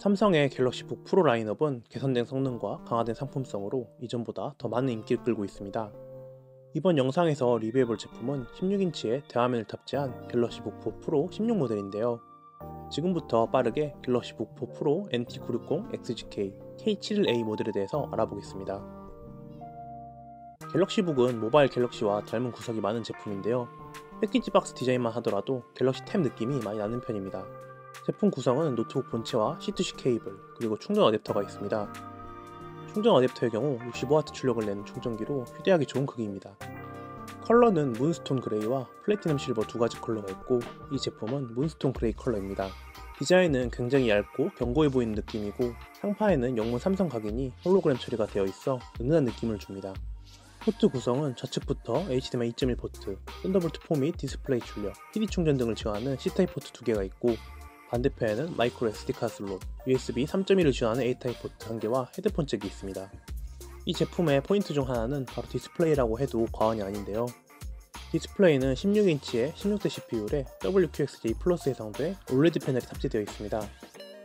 삼성의 갤럭시 북 프로 라인업은 개선된 성능과 강화된 상품성으로 이전보다 더 많은 인기를 끌고 있습니다. 이번 영상에서 리뷰해볼 제품은 16인치의 대화면을 탑재한 갤럭시 북 4 프로 16 모델인데요. 지금부터 빠르게 갤럭시 북 4 프로 NT960 XGK K71A 모델에 대해서 알아보겠습니다. 갤럭시 북은 모바일 갤럭시와 닮은 구석이 많은 제품인데요. 패키지 박스 디자인만 하더라도 갤럭시 탭 느낌이 많이 나는 편입니다. 제품 구성은 노트북 본체와 C2C 케이블, 그리고 충전 어댑터가 있습니다. 충전 어댑터의 경우 65W 출력을 내는 충전기로 휴대하기 좋은 크기입니다. 컬러는 문스톤 그레이와 플래티넘 실버 두 가지 컬러가 있고, 이 제품은 문스톤 그레이 컬러입니다. 디자인은 굉장히 얇고 견고해 보이는 느낌이고, 상파에는 영문 삼성 각인이 홀로그램 처리가 되어 있어 은은한 느낌을 줍니다. 포트 구성은 좌측부터 HDMI 2.1 포트, 썬더볼트 4 및 디스플레이 출력, PD 충전 등을 지원하는 C타입 포트 2개가 있고, 반대편에는 마이크로 SD카드 슬롯, USB 3.1을 지원하는 A타입 포트 1개와 헤드폰 잭이 있습니다. 이 제품의 포인트 중 하나는 바로 디스플레이라고 해도 과언이 아닌데요. 디스플레이는 16인치의 16대 CPU에 WQXJ 플러스 해상도의 OLED 패널이 탑재되어 있습니다.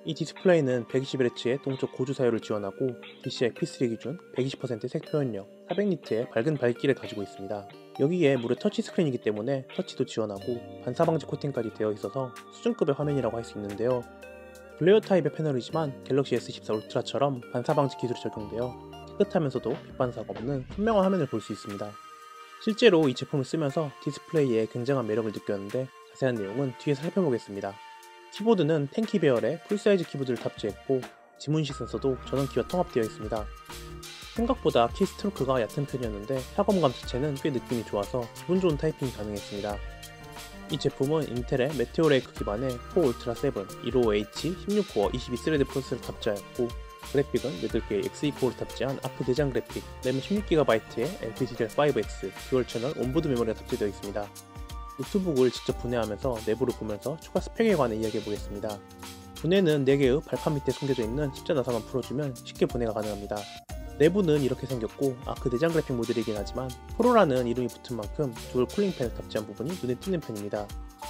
이 디스플레이는 121Hz의 동적 고주 사율을 지원하고 DCI P3 기준 120%의 색 표현력, 400니트의 밝은 밝기를 가지고 있습니다. 여기에 무려 터치스크린이기 때문에 터치도 지원하고 반사방지 코팅까지 되어 있어서 수준급의 화면이라고 할 수 있는데요. 글레어 타입의 패널이지만 갤럭시 S14 울트라처럼 반사방지 기술이 적용되어 깨끗하면서도 빛 반사가 없는 선명한 화면을 볼 수 있습니다. 실제로 이 제품을 쓰면서 디스플레이에 굉장한 매력을 느꼈는데, 자세한 내용은 뒤에서 살펴보겠습니다. 키보드는 텐키 배열의 풀사이즈 키보드를 탑재했고, 지문식 센서도 전원키와 통합되어 있습니다. 생각보다 키 스트로크가 얕은 편이었는데 타건감 자체는 꽤 느낌이 좋아서 기분 좋은 타이핑이 가능했습니다. 이 제품은 인텔의 메테오 레이크 기반의 코어 울트라 7 15H 16코어 22스레드 프로세서를 탑재하였고, 그래픽은 8개의 Xe 코어를 탑재한 아크 대장 그래픽, 램은 16GB의 LPDDR5X 듀얼 채널 온보드 메모리가 탑재되어 있습니다. 노트북을 직접 분해하면서 내부를 보면서 추가 스펙에 관해 이야기해보겠습니다. 분해는 4개의 발판 밑에 숨겨져 있는 십자 나사만 풀어주면 쉽게 분해가 가능합니다. 내부는 이렇게 생겼고, 아크 내장 그래픽 모델이긴 하지만 프로라는 이름이 붙은 만큼 듀얼 쿨링팬을 탑재한 부분이 눈에 띄는 편입니다.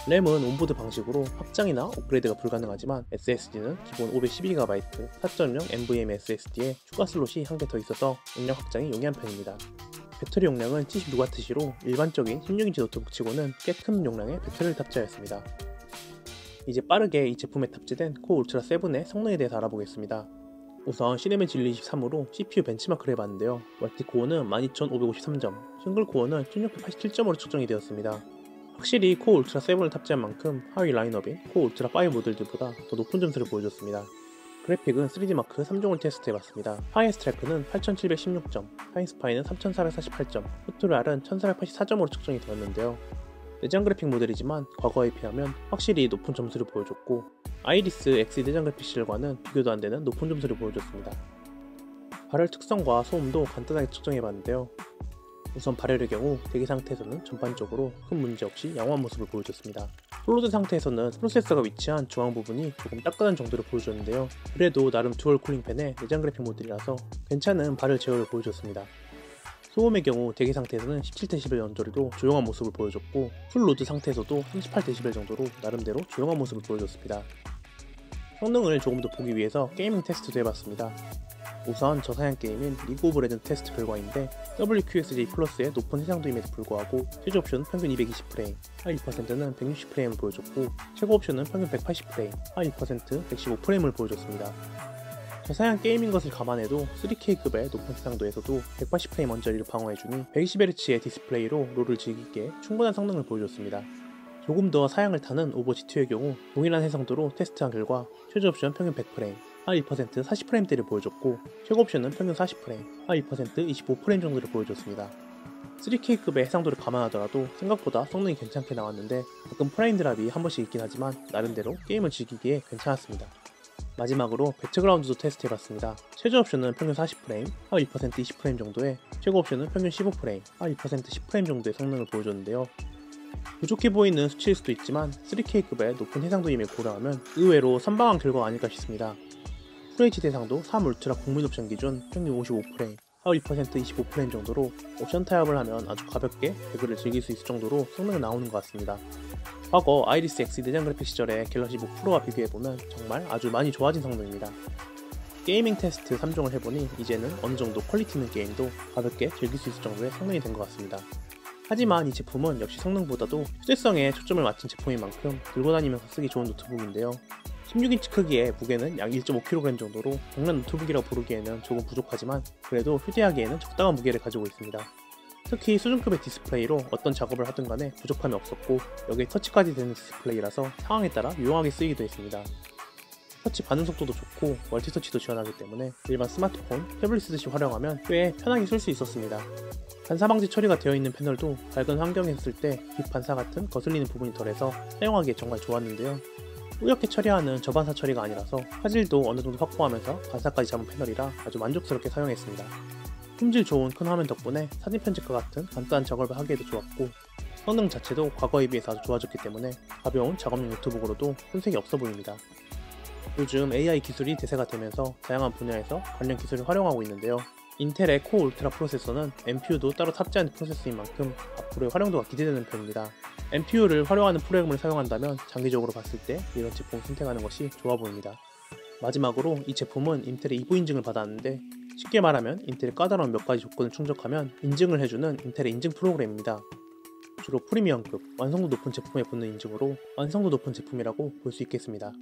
램은 온보드 방식으로 확장이나 업그레이드가 불가능하지만 SSD는 기본 512GB 4.0 NVMe SSD에 추가 슬롯이 한 개 더 있어서 용량 확장이 용이한 편입니다. 배터리 용량은 76W시로 일반적인 16인치 노트북 치고는 꽤 큰 용량의 배터리를 탑재하였습니다. 이제 빠르게 이 제품에 탑재된 코어 울트라 7의 성능에 대해서 알아보겠습니다. 우선 시네메 진리 23으로 CPU 벤치마크를 해봤는데요. 멀티코어는 12553점, 싱글코어는 1687점으로 측정이 되었습니다. 확실히 코어 울트라 7을 탑재한 만큼 하위 라인업인 코어 울트라 5 모델들보다 더 높은 점수를 보여줬습니다. 그래픽은 3D마크 3종을 테스트해봤습니다. 하이에스트 트래크는 8716점, 하이스파이는 3448점, 포트랄은 1484점으로 측정이 되었는데요. 내장 그래픽 모델이지만 과거에 비하면 확실히 높은 점수를 보여줬고, 아이리스 X 내장 그래픽실과는 비교도 안되는 높은 점수를 보여줬습니다. 발열 특성과 소음도 간단하게 측정해봤는데요. 우선 발열의 경우 대기 상태에서는 전반적으로 큰 문제 없이 양호한 모습을 보여줬습니다. 홀로드 상태에서는 프로세서가 위치한 중앙 부분이 조금 따끈한 정도를 보여줬는데요. 그래도 나름 듀얼 쿨링팬의 내장 그래픽 모델이라서 괜찮은 발열 제어를 보여줬습니다. 소음의 경우 대기 상태에서는 17dB 정도로 조용한 모습을 보여줬고, 풀로드 상태에서도 38dB 정도로 나름대로 조용한 모습을 보여줬습니다. 성능을 조금 더 보기 위해서 게이밍 테스트도 해봤습니다. 우선 저사양 게임인 리그 오브 레전드 테스트 결과인데, WQXJ 플러스의 높은 해상도임에도 불구하고 최저 옵션은 평균 220프레임, 하위 1%는 160프레임을 보여줬고, 최고 옵션은 평균 180프레임, 하위 105프레임을 보여줬습니다. 저사양 게임인 것을 감안해도 3K급의 높은 해상도에서도 180프레임 언저리를 방어해주니 120Hz의 디스플레이로 롤을 즐기기에 충분한 성능을 보여줬습니다. 조금 더 사양을 타는 오버워치2의 경우 동일한 해상도로 테스트한 결과 최저 옵션 평균 100프레임, 하위 40프레임대를 보여줬고, 최고 옵션은 평균 40프레임, 하위 25프레임 정도를 보여줬습니다. 3K급의 해상도를 감안하더라도 생각보다 성능이 괜찮게 나왔는데, 가끔 프레임 드랍이 한 번씩 있긴 하지만 나름대로 게임을 즐기기에 괜찮았습니다. 마지막으로 배틀그라운드도 테스트해봤습니다. 최저 옵션은 평균 40프레임, 하위 20프레임 정도에, 최고 옵션은 평균 15프레임, 하위 10프레임 정도의 성능을 보여줬는데요. 부족해 보이는 수치일 수도 있지만 3K급의 높은 해상도임을 고려하면 의외로 선방한 결과가 아닐까 싶습니다. FHD 해상도 3 울트라 국민 옵션 기준 평균 55프레임, 파워 2% 25프레임 정도로 옵션 타협을 하면 아주 가볍게 배그를 즐길 수 있을 정도로 성능은 나오는 것 같습니다. 과거 아이리스 X 내장 그래픽 시절의 갤럭시 북 프로와 비교해보면 정말 아주 많이 좋아진 성능입니다. 게이밍 테스트 3종을 해보니 이제는 어느정도 퀄리티 있는 게임도 가볍게 즐길 수 있을 정도의 성능이 된 것 같습니다. 하지만 이 제품은 역시 성능보다도 휴대성에 초점을 맞춘 제품인 만큼 들고 다니면서 쓰기 좋은 노트북인데요. 16인치 크기의 무게는 약 1.5kg 정도로 정량 노트북이라고 부르기에는 조금 부족하지만 그래도 휴대하기에는 적당한 무게를 가지고 있습니다. 특히 수준급의 디스플레이로 어떤 작업을 하든 간에 부족함이 없었고 여기에 터치까지 되는 디스플레이라서 상황에 따라 유용하게 쓰이기도 했습니다. 터치 반응 속도도 좋고 멀티터치도 지원하기 때문에 일반 스마트폰, 태블릿 쓰듯이 활용하면 꽤 편하게 쓸 수 있었습니다. 반사 방지 처리가 되어 있는 패널도 밝은 환경에서 쓸 때 빛 반사 같은 거슬리는 부분이 덜해서 사용하기에 정말 좋았는데요. 뿌옇게 처리하는 저반사 처리가 아니라서 화질도 어느 정도 확보하면서 반사까지 잡은 패널이라 아주 만족스럽게 사용했습니다. 품질 좋은 큰 화면 덕분에 사진 편집과 같은 간단한 작업을 하기에도 좋았고 성능 자체도 과거에 비해서 아주 좋아졌기 때문에 가벼운 작업용 노트북으로도 손색이 없어 보입니다. 요즘 AI 기술이 대세가 되면서 다양한 분야에서 관련 기술을 활용하고 있는데요. 인텔의 코어 울트라 프로세서는 NPU도 따로 탑재하는 프로세서인 만큼 앞으로의 활용도가 기대되는 편입니다. NPU를 활용하는 프로그램을 사용한다면 장기적으로 봤을 때 이런 제품을 선택하는 것이 좋아 보입니다. 마지막으로 이 제품은 인텔의 2부 인증을 받았는데 쉽게 말하면 인텔의 까다로운 몇 가지 조건을 충족하면 인증을 해주는 인텔의 인증 프로그램입니다. 주로 프리미엄급, 완성도 높은 제품에 붙는 인증으로 완성도 높은 제품이라고 볼 수 있겠습니다.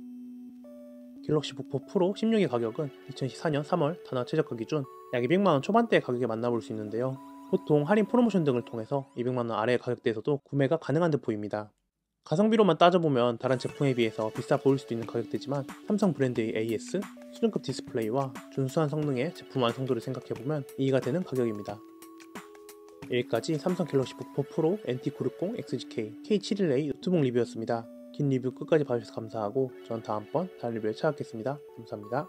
갤럭시 북 4 프로 16의 가격은 2014년 3월 단화 최저가 기준 약 200만원 초반대의 가격에 만나볼 수 있는데요. 보통 할인 프로모션 등을 통해서 200만원 아래의 가격대에서도 구매가 가능한 듯 보입니다. 가성비로만 따져보면 다른 제품에 비해서 비싸 보일 수도 있는 가격대지만 삼성 브랜드의 AS, 수준급 디스플레이와 준수한 성능의 제품 완성도를 생각해보면 이해가 되는 가격입니다. 여기까지 삼성 갤럭시 북 4 프로 NT960 XGK K71A 노트북 리뷰였습니다. 긴 리뷰 끝까지 봐주셔서 감사하고 전 다음번 다른 리뷰에 찾아뵙겠습니다. 감사합니다.